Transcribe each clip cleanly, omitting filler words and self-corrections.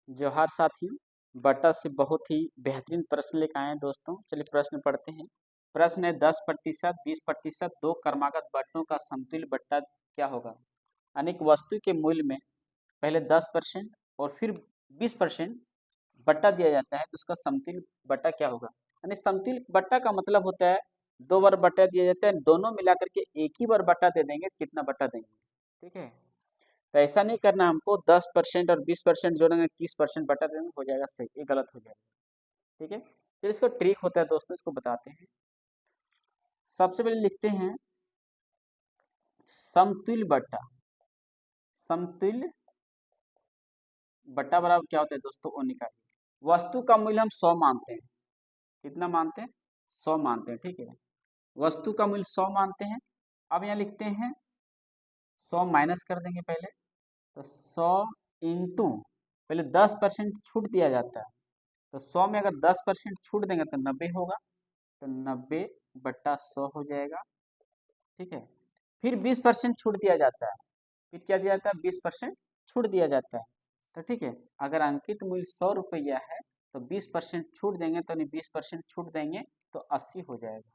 जोहार साथियों, बटा से बहुत ही बेहतरीन प्रश्न लेकर आए हैं दोस्तों। चलिए प्रश्न पढ़ते हैं। प्रश्न है 10%, 20%, दो क्रमागत बट्टों का समतुल्य बट्टा क्या होगा। यानी कि वस्तु के मूल्य में पहले 10% और फिर 20% बट्टा दिया जाता है तो उसका समतुल्य बट्टा क्या होगा। यानी समतुल्य बट्टा का मतलब होता है दो बार बट्टा दिया जाता है, दोनों मिलाकर के एक ही बार बट्टा दे देंगे, कितना बट्टा देंगे। ठीक है, तो ऐसा नहीं करना, हमको 10% और 20% जोड़ेंगे 30% बटा देंगे, हो जाएगा सही, ये गलत हो जाएगा। ठीक है, तो इसका ट्रिक होता है दोस्तों, इसको बताते हैं। सबसे पहले लिखते हैं समतुल्य बट्टा। समतुल्य बट्टा बराबर क्या होता है दोस्तों, वो निकालिए। वस्तु का मूल्य हम 100 मानते हैं। कितना मानते हैं, 100 मानते हैं। ठीक है, वस्तु का मूल्य 100 मानते हैं। अब यहाँ लिखते हैं 100 माइनस कर देंगे पहले, तो 100 इंटू पहले 10% छूट दिया जाता है, तो 100 में अगर 10% छूट देंगे तो 90 होगा, तो 90/100 हो जाएगा। ठीक है, फिर 20% छूट दिया जाता है। फिर क्या दिया जाता है, 20% छूट दिया जाता है। तो ठीक है, अगर अंकित मूल्य 100 रुपया है तो 20% छूट देंगे, तो 20% छूट देंगे तो 80 हो जाएगा।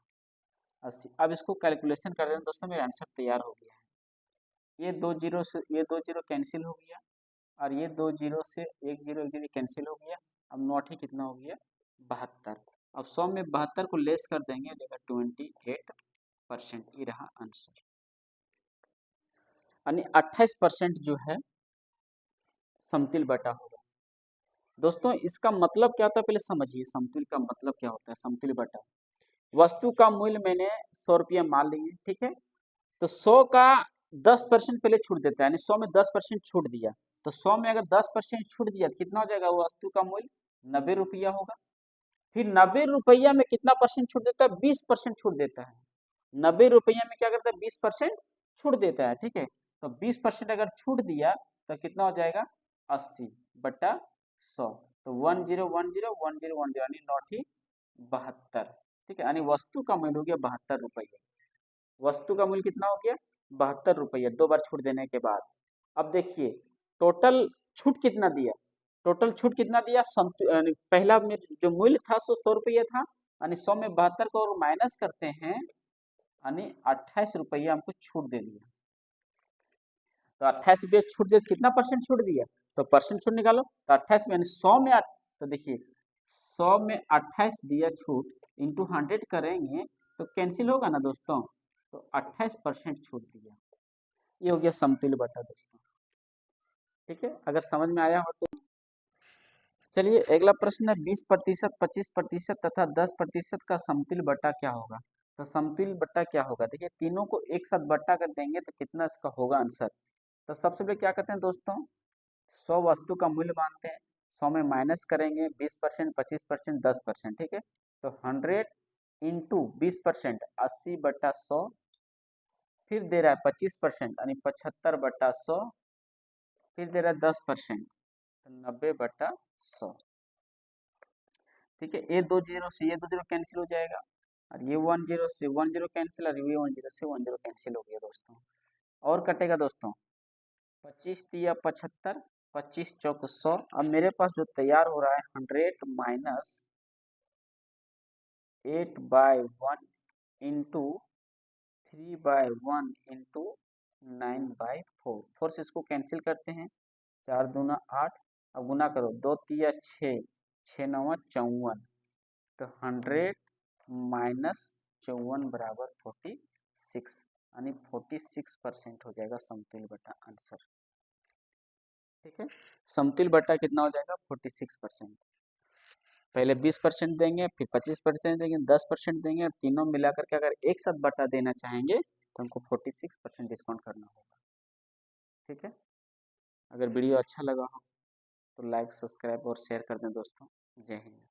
80। अब इसको कैलकुलेशन कर रहे हैं दोस्तों, मेरा आंसर तैयार हो गया है। ये दो जीरो से ये दो जीरो कैंसिल हो गया, और ये दो जीरो से एक जीरो कैंसिल हो गया। अब 9 ही कितना हो गया, 72। अब 100 में 72 को लेस कर देंगे, देगा 28%। ये रहा आंसर, यानी 28% जो है समतुल्य बटा होगा। दोस्तों इसका मतलब क्या होता है, पहले समझिए समतुल्य का मतलब क्या होता है। समतुल्य बटा, वस्तु का मूल्य मैंने 100 रुपया मान लिए, ठीक है, तो 100 का 10% पहले छूट देता है, यानी 100 में 10% छूट दिया, तो 100 में अगर 10% छूट दिया तो कितना हो जाएगा, वस्तु का मूल्य 90 रुपया होगा। फिर 90 रुपया में कितना परसेंट छूट देता है, 20% छूट देता है। 90 रुपया में क्या करता है, 20% छूट देता है। ठीक है, तो 20% अगर छूट दिया तो कितना हो जाएगा, 80/100। तो 10101010 यानी 9 72। ठीक है, यानी वस्तु का मूल्य हो गया 72 रुपया। वस्तु का मूल्य कितना हो गया, 72 रुपया, दो बार छूट देने के बाद। अब देखिए टोटल छूट कितना दिया, टोटल छूट कितना दिया, यानी पहला में जो मूल्य था 100 रुपया था, यानी 100 में 72 को और माइनस करते हैं, यानी 28 रुपया हमको छूट दे दिया। तो 28 रुपया छूट दिया, कितना परसेंट छूट दिया, तो परसेंट छूट निकालो, तो 28 में यानी 100 में तो देखिए 100 में 28 दिया छूट, इंटू 100 करेंगे तो कैंसिल होगा ना दोस्तों, तो 28% छूट दिया। ये हो गया समतुल्य बटा दोस्तों। ठीक है, अगर समझ में आया हो तो चलिए अगला प्रश्न है 20%, 25% तथा 10% का समतुल्य बट्टा क्या होगा। तो समतुल्य बट्टा क्या होगा, देखिए तीनों को एक साथ बट्टा कर देंगे तो कितना इसका होगा आंसर। तो सबसे पहले क्या करते हैं दोस्तों, 100 वस्तु का मूल्य मानते हैं, 100 में माइनस करेंगे 20%, 25%, 10%। ठीक है, तो 100 इंटू 20% 80/100, फिर दे रहा है 25% यानी 75/100, फिर दे रहा है 10% तो 90/100। ठीक है, ये दो जीरो से ये दो जीरो कैंसिल हो जाएगा, और ये 10 से 10 कैंसिल, और ये 10 से 10 कैंसिल हो गया दोस्तों। और कटेगा दोस्तों, 25 दिया 75, 25 चौक 100। अब मेरे पास जो तैयार हो रहा है 100 माइनस 8/1 इंटू 3/1 इंटू 9/4। 4 से इसको कैंसिल करते हैं, 4 दूना 8, अब गुना करो, 2 तिया 6, 6 नवा 54, तो 100 माइनस 54 बराबर 46, यानी 46% हो जाएगा समतुल्य बटा आंसर। ठीक है, समतुल्य बटा कितना हो जाएगा, 46%। पहले 20% देंगे, फिर 25% देंगे, 10% देंगे, और तीनों मिलाकर के अगर एक साथ बटा देना चाहेंगे तो हमको 46% डिस्काउंट करना होगा। ठीक है, अगर वीडियो अच्छा लगा हो तो लाइक, सब्सक्राइब और शेयर कर दें दोस्तों। जय हिंद।